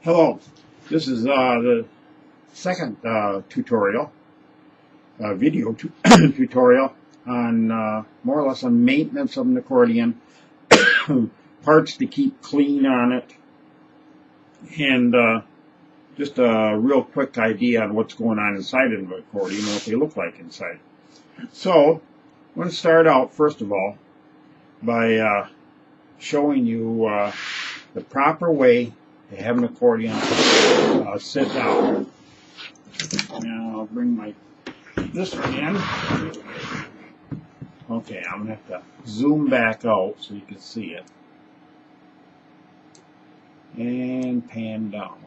Hello, this is the second tutorial, video tutorial on more or less on maintenance of an accordion, parts to keep clean on it, and just a real quick idea on what's going on inside of an accordion and what they look like inside. So, I'm going to start out first of all by showing you the proper way to have an accordion sit down. Now I'll bring this one in. Okay, I'm going to have to zoom back out so you can see it. And pan down.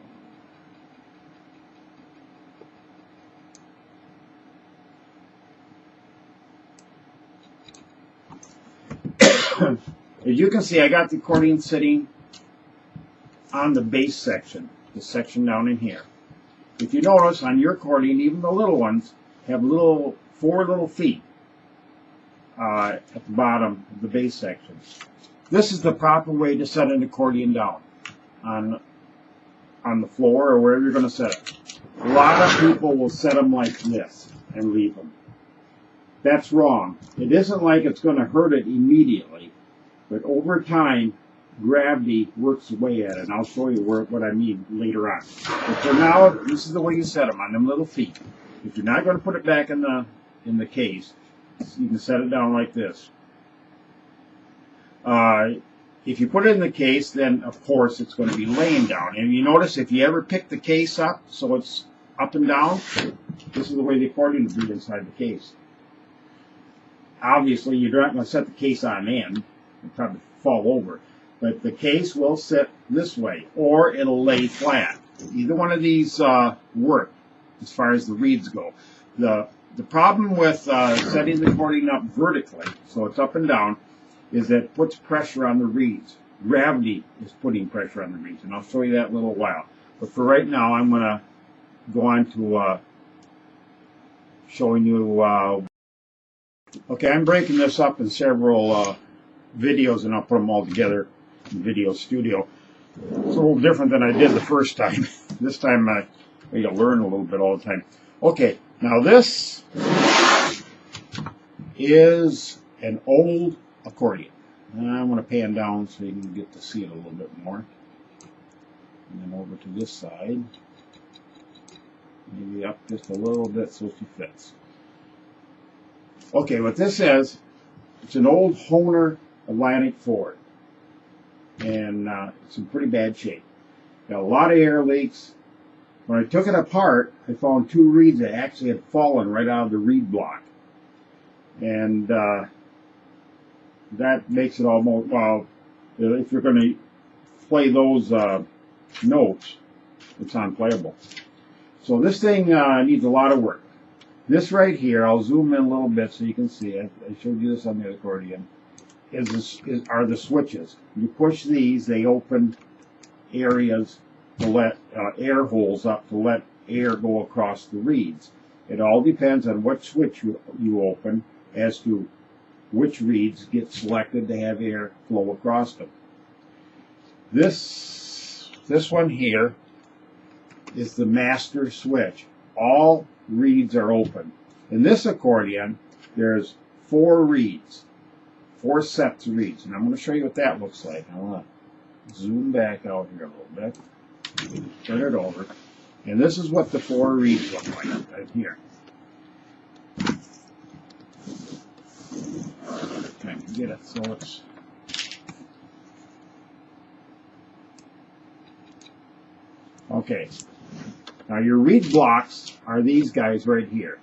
As you can see, I got the accordion sitting on the bass section, the section down in here. If you notice, on your accordion, even the little ones have four little feet at the bottom of the bass section. This is the proper way to set an accordion down on the floor or wherever you're going to set it. A lot of people will set them like this and leave them. That's wrong. It isn't like it's going to hurt it immediately, but over time, gravity works away at it, and I'll show you what I mean later on. But for now, this is the way you set them, on them little feet. If you're not going to put it back in the case, you can set it down like this. If you put it in the case, then of course it's going to be laying down. And you notice if you ever pick the case up so it's up and down, this is the way the accordion will be inside the case. Obviously, you're not going to set the case on end. It'll probably fall over. But the case will sit this way, or it'll lay flat. Either one of these work as far as the reeds go. The problem with setting the accordion up vertically, so it's up and down, is that it puts pressure on the reeds. Gravity is putting pressure on the reeds, and I'll show you that in a little while. But for right now, I'm going to go on to showing you. Okay, I'm breaking this up in several videos, and I'll put them all together in Video Studio. It's a little different than I did the first time. This time you learn a little bit all the time. Okay, now this is an old accordion. And I'm going to pan down so you can get to see it a little bit more. And then over to this side. Maybe up just a little bit so she fits. Okay, what this is, it's an old Hohner Atlantic Ford. And it's in pretty bad shape. Got a lot of air leaks. When I took it apart, I found two reeds that actually had fallen right out of the reed block. And that makes it almost, well, if you're going to play those notes, it's unplayable. So this thing needs a lot of work. This right here, I'll zoom in a little bit so you can see it. I showed you this on the accordion. Are the switches. You push these, they open areas to let air holes up to let air go across the reeds. It all depends on what switch you open as to which reeds get selected to have air flow across them. This one here is the master switch. All reeds are open. In this accordion, there's 4 reeds. 4 sets of reeds, and I'm going to show you what that looks like. I want to zoom back out here a little bit, turn it over, and this is what the 4 reeds look like right here. Trying to get it so it's okay. Now your reed blocks are these guys right here.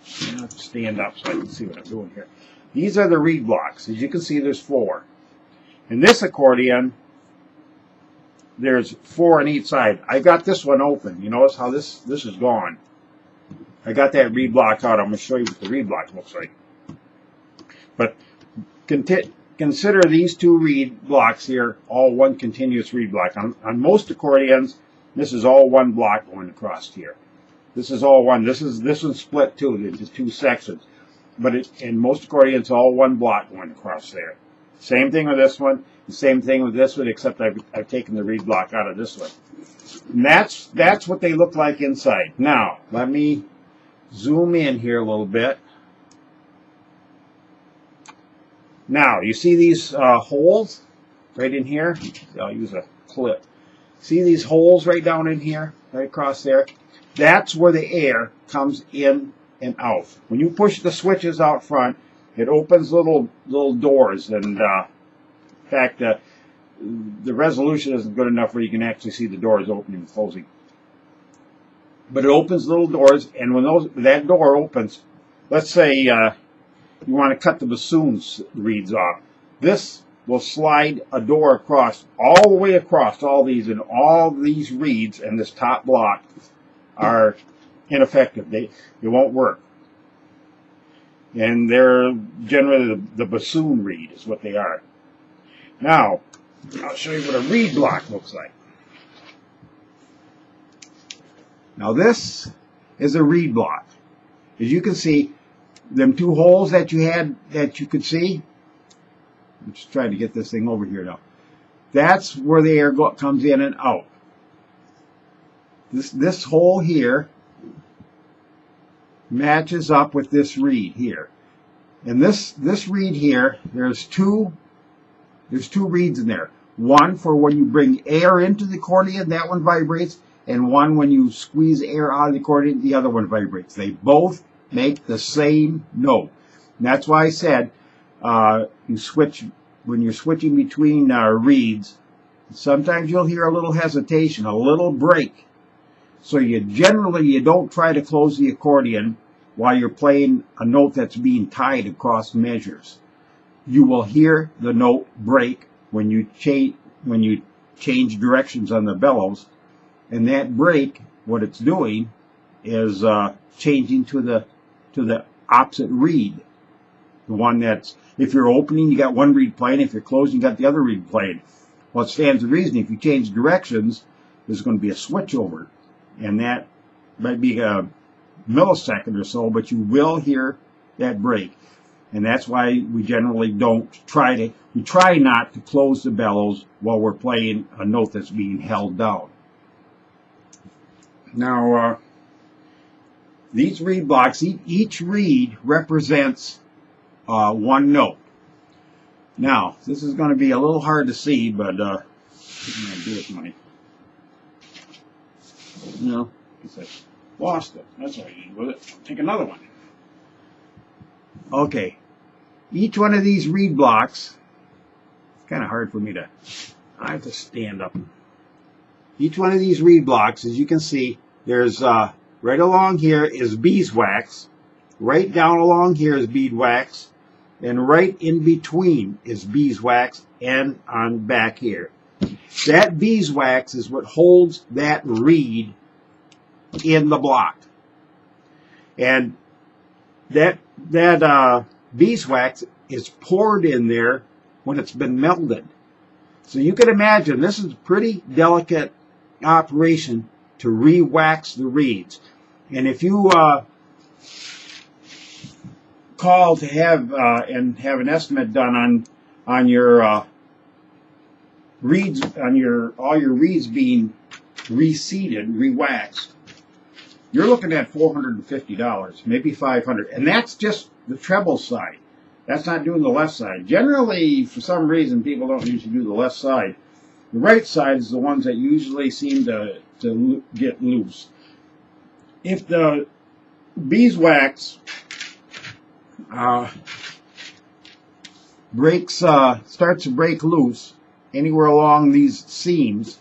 I have to stand up so I can see what I'm doing here. These are the reed blocks. As you can see, there's 4. In this accordion, there's 4 on each side. I got this one open. You notice how this is gone. I got that reed block out. I'm going to show you what the reed block looks like. But consider these 2 reed blocks here all one continuous reed block. On most accordions, this is all one block going across here. This is all one. This one's split too into 2 sections. But in most accordions, all one block going across there. Same thing with this one. The same thing with this one, except I've taken the reed block out of this one. And that's what they look like inside. Now, let me zoom in here a little bit. Now, you see these holes right in here? I'll use a clip. See these holes right down in here, right across there? That's where the air comes in and out. When you push the switches out front, it opens little doors. And in fact, the resolution isn't good enough where you can actually see the doors opening and closing. But it opens little doors, and when that door opens, let's say you want to cut the bassoon reeds off. This will slide a door across, all the way across all these, and all these reeds and this top block are ineffective. It won't work. And they're generally the bassoon reed is what they are. Now, I'll show you what a reed block looks like. Now this is a reed block. As you can see, them two holes that you had that you could see, I'm just trying to get this thing over here now. That's where the air comes in and out. This hole here matches up with this reed here. And this reed here, there's two reeds in there. One for when you bring air into the accordion, that one vibrates, and one when you squeeze air out of the accordion, the other one vibrates. They both make the same note. And that's why I said you switch when you're switching between reeds. Sometimes you'll hear a little hesitation, a little break. So you don't try to close the accordion while you're playing a note that's being tied across measures. You will hear the note break when you change directions on the bellows, and that break, what it's doing is changing to the opposite reed. The one that's, if you're opening, you got one reed playing. If you're closing, you got the other reed playing. Well, it stands to reason. If you change directions, there's going to be a switch over, and that might be a millisecond or so, but you will hear that break. And that's why we generally we try not to close the bellows while we're playing a note that's being held down. Now, these reed blocks, each reed represents one note. Now, this is going to be a little hard to see, but I'm going to do it my, I lost it. That's what I did with it. Take another one. Okay. Each one of these reed blocks, it's kind of hard for me I have to stand up. Each one of these reed blocks, as you can see, there's right along here is beeswax, right down along here is beadwax, and right in between is beeswax, and on back here. That beeswax is what holds that reed in the block. And that beeswax is poured in there when it's been melted. So you can imagine this is a pretty delicate operation to re-wax the reeds. And if you call to have an estimate done on your reeds, on all your reeds being reseeded, re-waxed, you're looking at $450, maybe $500, and that's just the treble side. That's not doing the left side. Generally, for some reason, people don't usually do the left side. The right side is the ones that usually seem to get loose. If the beeswax starts to break loose anywhere along these seams,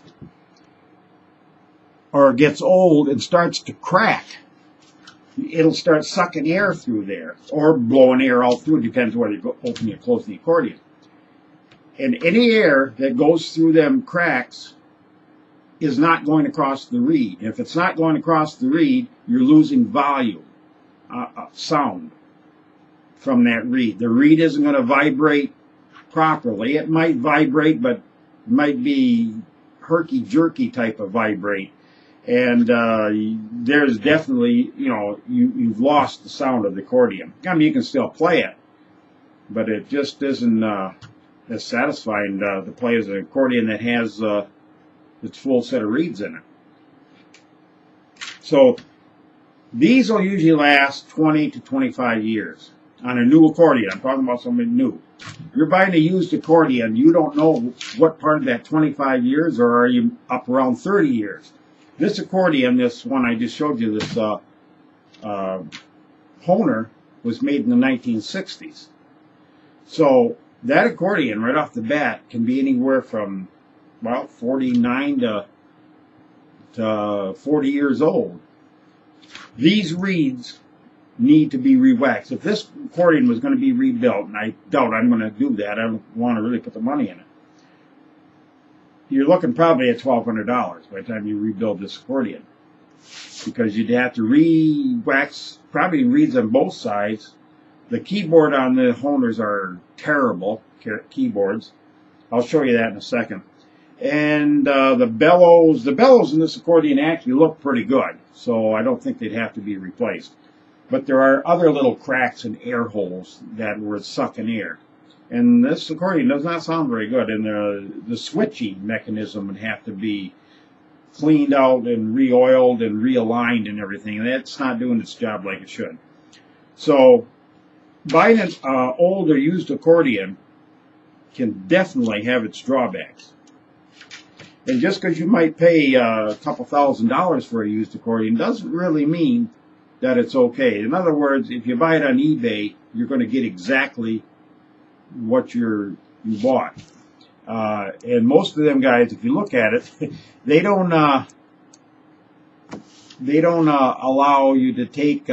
or gets old and starts to crack, it'll start sucking air through there, or blowing air all through. It depends whether you open or close the accordion. And any air that goes through them cracks is not going across the reed. And if it's not going across the reed, you're losing volume, sound from that reed. The reed isn't going to vibrate properly. It might vibrate, but it might be herky-jerky type of vibrate. And there's definitely, you've lost the sound of the accordion. I mean, you can still play it, but it just isn't as satisfying to play as an accordion that has its full set of reeds in it. So these will usually last 20 to 25 years on a new accordion. I'm talking about something new. If you're buying a used accordion, you don't know what part of that 25 years, or are you up around 30 years. This accordion, this one I just showed you, this Hohner, was made in the 1960s. So that accordion, right off the bat, can be anywhere from, well, 49 to 40 years old. These reeds need to be re-waxed. If this accordion was going to be rebuilt, and I doubt I'm going to do that, I don't want to really put the money in it, you're looking probably at $1,200 by the time you rebuild this accordion, because you'd have to re-wax probably reeds on both sides. The keyboard on the Hohners are terrible keyboards. I'll show you that in a second. And the bellows in this accordion actually look pretty good, so I don't think they'd have to be replaced. But there are other little cracks and air holes that were sucking air. And this accordion does not sound very good, and the switching mechanism would have to be cleaned out and re-oiled and realigned and everything, and that's not doing its job like it should. So buying an old or used accordion can definitely have its drawbacks. And just because you might pay a couple $1,000s for a used accordion doesn't really mean that it's okay. In other words, if you buy it on eBay, you're going to get exactly what you bought. And most of them guys, if you look at it, they don't allow you to take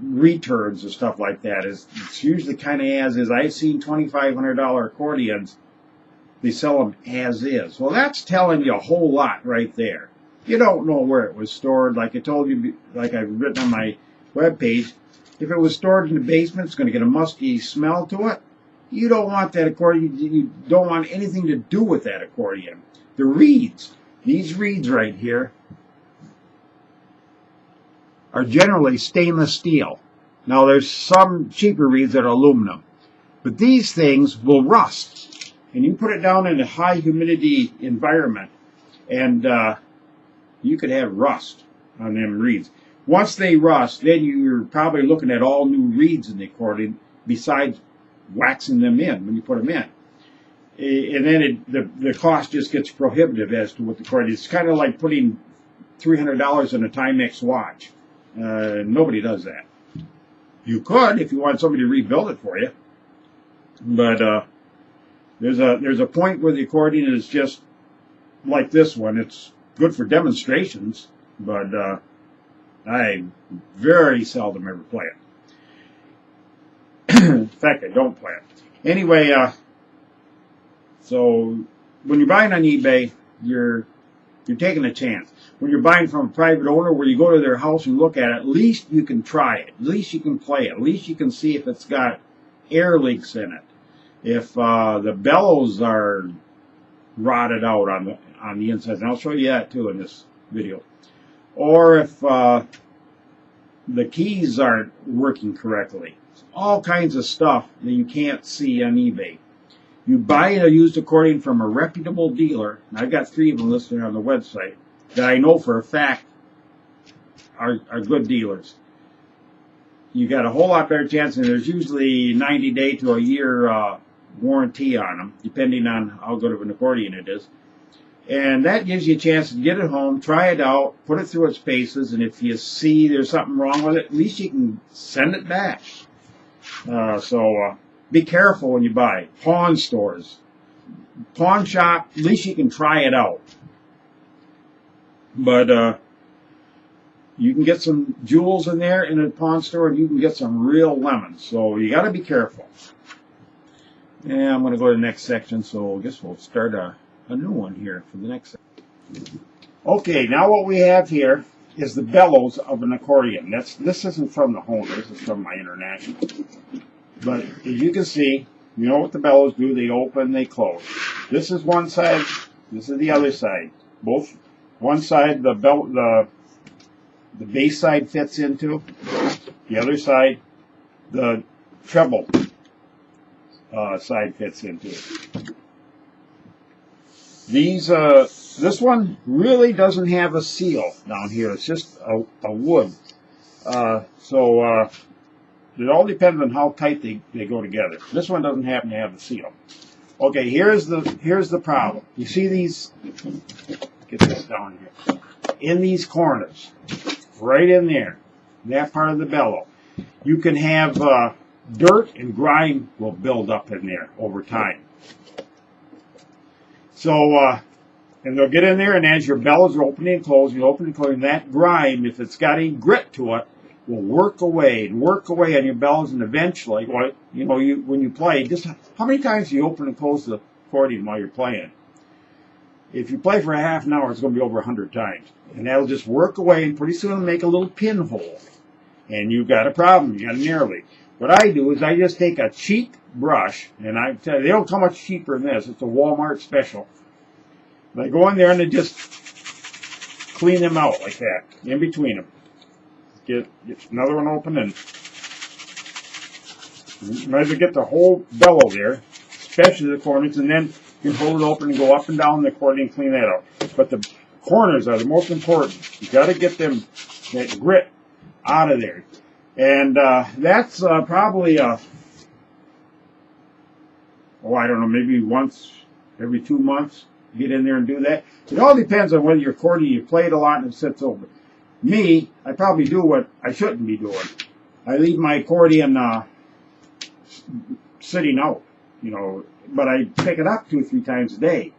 returns and stuff like that. It's usually kind of as is. I've seen $2,500 accordions. They sell them as is. Well, that's telling you a whole lot right there. You don't know where it was stored. Like I told you, like I've written on my webpage, if it was stored in the basement, it's going to get a musky smell to it. You don't want that accordion. You don't want anything to do with that accordion. The reeds, these reeds right here, are generally stainless steel. Now there's some cheaper reeds that are aluminum, but these things will rust. And you put it down in a high humidity environment, and you could have rust on them reeds. Once they rust, then you're probably looking at all new reeds in the accordion, besides waxing them in when you put them in. And then the cost just gets prohibitive as to what the accordion is. It's kind of like putting $300 in a Timex watch. Nobody does that. You could if you want somebody to rebuild it for you, but there's a point where the accordion is just like this one. It's good for demonstrations, but I very seldom ever play it. In fact, I don't play it. Anyway, so when you're buying on eBay, you're taking a chance. When you're buying from a private owner, where you go to their house and look at it, at least you can try it. At least you can play it. At least you can see if it's got air leaks in it. If the bellows are rotted out on the inside, and I'll show you that too in this video. Or if the keys aren't working correctly. All kinds of stuff that you can't see on eBay. You buy a used accordion from a reputable dealer, and I've got 3 of them listed on the website, that I know for a fact are good dealers. You got a whole lot better chance, and there's usually 90-day to a year warranty on them, depending on how good of an accordion it is. And that gives you a chance to get it home, try it out, put it through its paces, and if you see there's something wrong with it, at least you can send it back. So be careful when you buy. Pawn stores, pawn shop, at least you can try it out. But you can get some jewels in there in a pawn store, and you can get some real lemons. So you got to be careful. And I'm going to go to the next section, so I guess we'll start a new one here for the next section. Okay, now what we have here is the bellows of an accordion. This isn't from the Hohner, this is from my International. But as you can see, you know what the bellows do. They open, they close. This is one side, this is the other side. Both, one side the bass side fits into, the other side the treble side fits into. This one really doesn't have a seal down here. It's just a wood. It all depends on how tight they go together. This one doesn't happen to have a seal. Okay, here's the problem. You see these? Get this down here. In these corners, right in there, that part of the bellow, you can have dirt and grime will build up in there over time. So, and they'll get in there, and as your bellows are opening and closing, that grime, if it's got any grit to it, will work away on your bellows, and eventually, when you play, just how many times do you open and close the accordion while you're playing? If you play for a half an hour, it's going to be over 100 times, and that'll just work away, and pretty soon it'll make a little pinhole, and you've got a problem. You got an air leak. What I do is I just take a cheap brush, and I tell you, they don't come much cheaper than this. It's a Walmart special. And I go in there and I just clean them out like that, in between them. Get another one open, and you might as well get the whole bellow there, especially the corners, and then you can hold it open and go up and down the accordion and clean that out. But the corners are the most important. You got to get that grit out of there. And that's probably I don't know, maybe once every 2 months, get in there and do that. It all depends on whether your accordion, you play it a lot and it sits open. Me, I probably do what I shouldn't be doing. I leave my accordion sitting out, but I pick it up 2 or 3 times a day.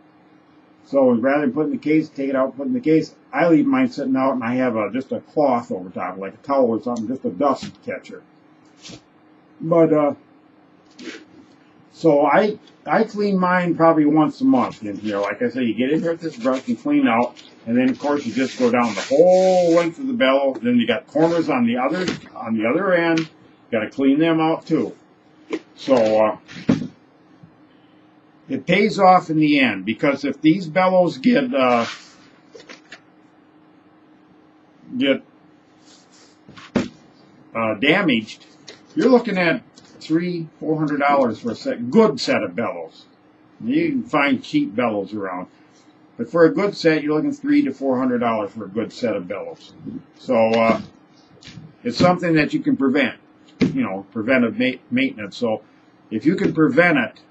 So rather than put it in the case, take it out, put it in the case, I leave mine sitting out, and I have just a cloth over top, like a towel or something, just a dust catcher. But so I clean mine probably once a month in here. Like I say, you get in here with this brush and clean out, and then of course you just go down the whole length of the bellow. Then you got corners on the other end. You got to clean them out too. So it pays off in the end, because if these bellows get damaged, you're looking at $300-400 for a good set of bellows. You can find cheap bellows around, but for a good set, you're looking $300 to $400 for a good set of bellows. So it's something that you can prevent, preventive maintenance. So if you can prevent it,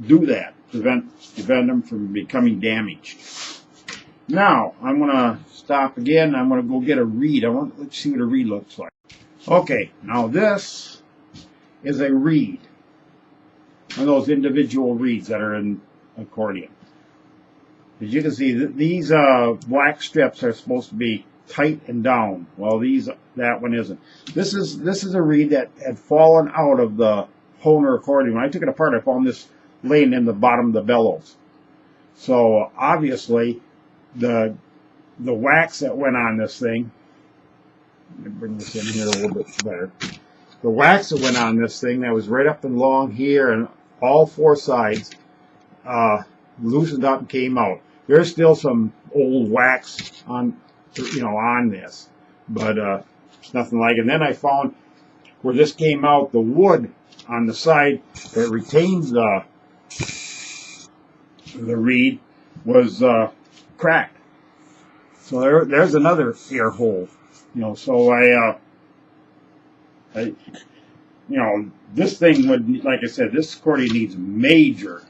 do that. Prevent them from becoming damaged. Now I'm going to stop again. I'm going to go get a reed. Let's see what a reed looks like. Okay, now this is a reed. One of those individual reeds that are in accordion. As you can see, these black strips are supposed to be tight and down. Well, that one isn't. This is a reed that had fallen out of the Hohner accordion. When I took it apart, I found this laying in the bottom of the bellows. So obviously, the wax that went on this thing. Let me bring this in here a little bit better. The wax that went on this thing that was right up and along here and all 4 sides loosened up and came out. There's still some old wax on this, but it's nothing like it. And then I found where this came out, the wood on the side that retains the reed was cracked. So there's another air hole. So this thing would, like I said, this accordion needs major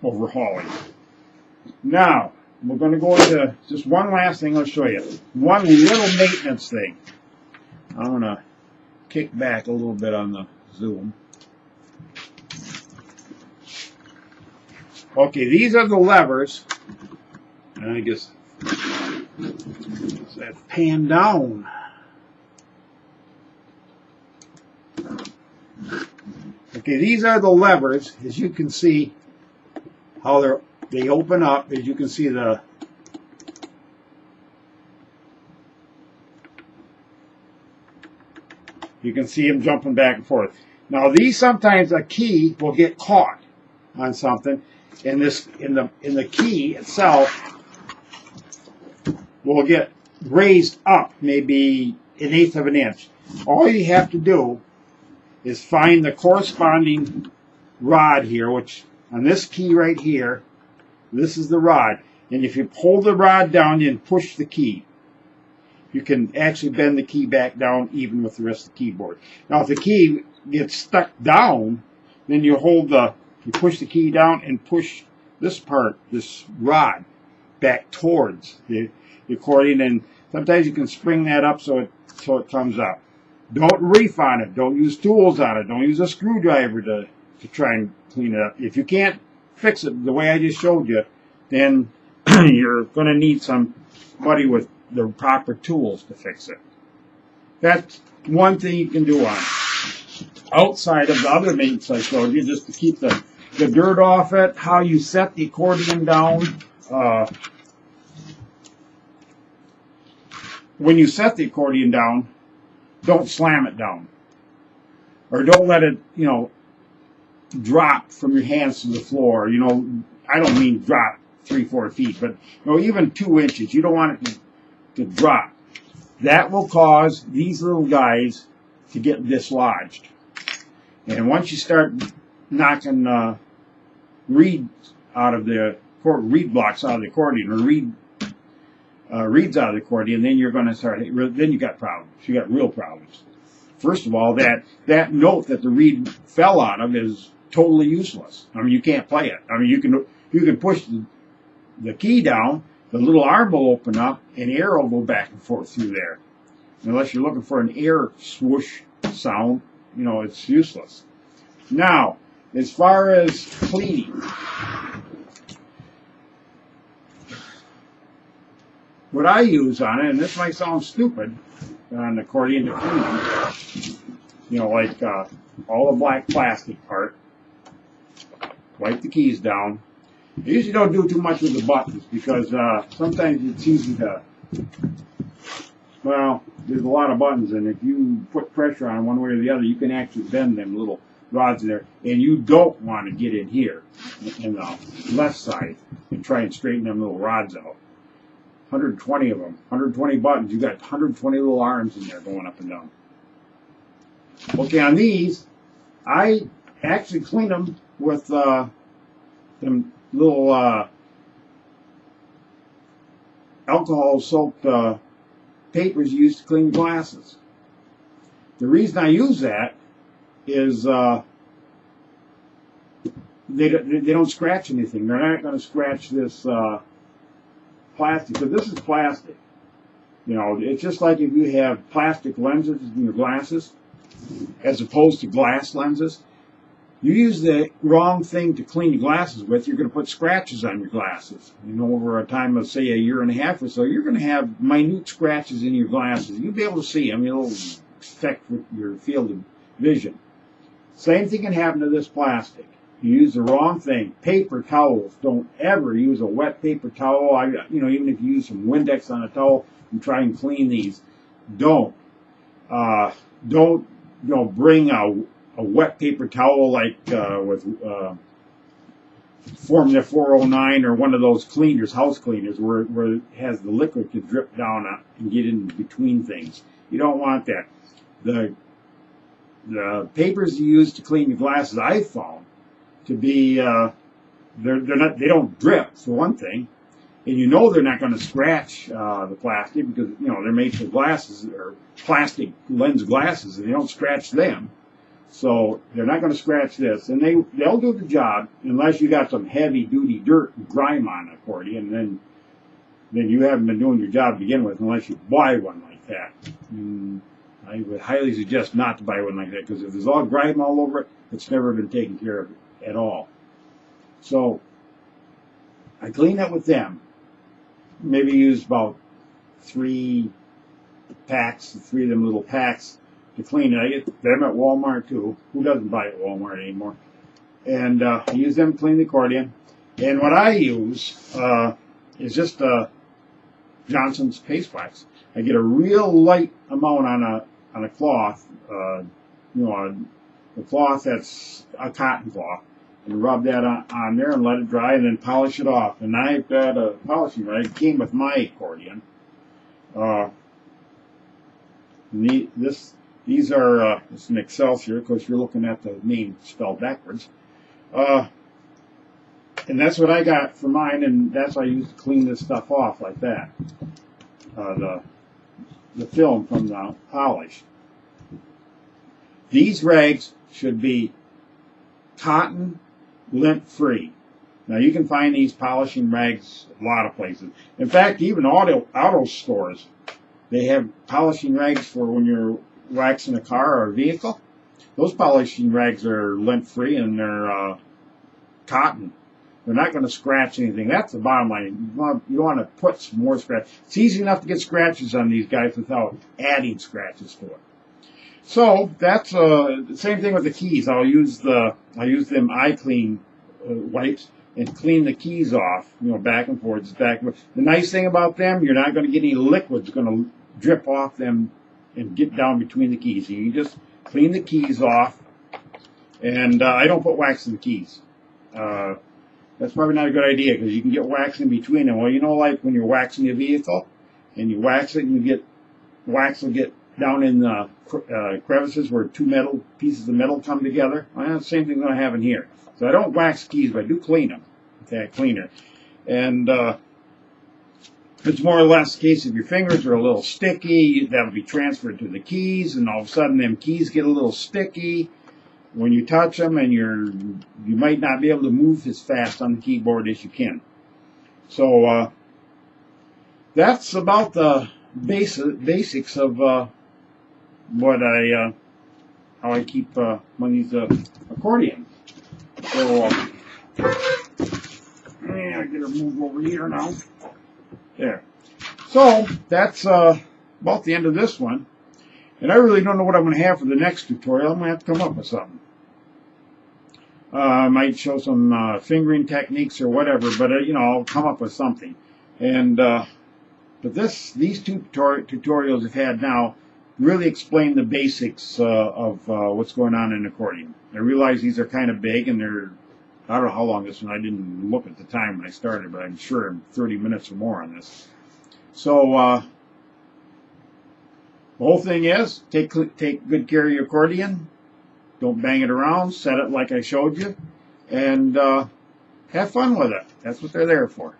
overhauling. Now, we're going to go into just one last thing I'll show you. One little maintenance thing. I'm going to kick back a little bit on the zoom. Okay, these are the levers. And I guess that pan down. Okay, these are the levers. As you can see, how they open up. As you can see, you can see them jumping back and forth. Now, these sometimes a key will get caught on something, and in the key itself will get raised up maybe 1/8 of an inch. All you have to do is find the corresponding rod here, which on this key right here, this is the rod. And if you pull the rod down and push the key, you can actually bend the key back down even with the rest of the keyboard. Now if the key gets stuck down, then you push the key down and push this part, this rod, back towards the accordion, and sometimes you can spring that up so it comes up. Don't reef on it. Don't use tools on it. Don't use a screwdriver to try and clean it up. If you can't fix it the way I just showed you, then you're going to need somebody with the proper tools to fix it. That's one thing you can do on it. Outside of the other maintenance I showed you, just to keep the dirt off it, how you set the accordion down. When you set the accordion down, don't slam it down. Or don't let it, drop from your hands to the floor. I don't mean drop 3-4 feet, but even 2 inches. You don't want it to drop. That will cause these little guys to get dislodged. And once you start knocking reed blocks out of the accordion, or reeds out of the accordion, then you're going to then you got problems. You got real problems. First of all, that note that the reed fell out of is totally useless. You can't play it. You can push the key down, the little arm will open up, and air will go back and forth through there. Unless you're looking for an air swoosh sound, it's useless. Now, as far as cleaning, what I use on it, and this might sound stupid, on the accordion to clean them, like all the black plastic part, wipe the keys down. I usually don't do too much with the buttons because sometimes it's easy to, there's a lot of buttons, and if you put pressure on one way or the other, you can actually bend them little rods in there, and you don't want to get in here in the left side and try and straighten them little rods out. 120 of them, 120 buttons, you got 120 little arms in there going up and down. Okay, on these, I actually clean them with them little alcohol soaked papers used to clean glasses. The reason I use that is they don't scratch anything. They're not going to scratch this plastic, because this is plastic. It's just like if you have plastic lenses in your glasses as opposed to glass lenses. You use the wrong thing to clean your glasses with, you're going to put scratches on your glasses. Over a time of, say, a year and a half or so, you're going to have minute scratches in your glasses. You'll be able to see them. It'll affect your field of vision. Same thing can happen to this plastic. You use the wrong thing. Paper towels. Don't ever use a wet paper towel. Even if you use some Windex on a towel and try and clean these, don't. Bring a wet paper towel like with Formula 409 or one of those cleaners, house cleaners, where it has the liquid to drip down and get in between things. You don't want that. The papers you use to clean your glasses, I found to be they don't drip, for one thing, and they're not going to scratch the plastic because they're made for glasses or plastic lens glasses, and they don't scratch them. So they're not going to scratch this, and they'll do the job unless you got some heavy duty dirt and grime on the accordion. Then you haven't been doing your job to begin with, unless you buy one like that. I would highly suggest not to buy one like that, because if there's all grime all over it, it's never been taken care of at all. So I clean it with them. Maybe use about 3 of them little packs to clean it. I get them at Walmart too. Who doesn't buy at Walmart anymore? And I use them to clean the accordion. And what I use is just Johnson's paste wax. I get a real light amount on a cloth, a cloth that's a cotton cloth, and rub that on there and let it dry, and then polish it off. And I've got a polishing rag. It came with my accordion. This These are, it's an Excelsior. Of course, you're looking at the name spelled backwards. And that's what I got for mine, and that's what I use to clean this stuff off like that. The film from the polish. These rags should be cotton lint free. Now you can find these polishing rags a lot of places. In fact, even auto stores, they have polishing rags for when you're waxing a car or a vehicle. Those polishing rags are lint free and they're cotton. They're not going to scratch anything. That's the bottom line. You want to put some more scratch. It's easy enough to get scratches on these guys without adding scratches to it. So that's the same thing with the keys. I use them iClean wipes and clean the keys off, back and forth, back and forth. The nice thing about them, you're not going to get any liquids going to drip off them and get down between the keys. You just clean the keys off, and I don't put wax in the keys. That's probably not a good idea because you can get wax in between them. Well, like when you're waxing your vehicle and you wax it and wax will get down in the crevices where two pieces of metal come together. Well, the same thing going to happen here. So I don't wax keys, but I do clean them with that cleaner. And it's more or less the case if your fingers are a little sticky, that'll be transferred to the keys, and all of a sudden them keys get a little sticky when you touch them, and you might not be able to move as fast on the keyboard as you can. So that's about the basics of what how I keep one of these accordions. So I get her move over here now. There. So that's about the end of this one. And I really don't know what I'm going to have for the next tutorial. I'm going to have to come up with something. I might show some fingering techniques or whatever, but I'll come up with something. And but these two tutorials I've had now really explain the basics of what's going on in an accordion. I realize these are kind of big, and I don't know how long this one. I didn't look at the time when I started, but I'm sure I'm 30 minutes or more on this. So the whole thing is take good care of your accordion. Don't bang it around. Set it like I showed you, and have fun with it. That's what they're there for.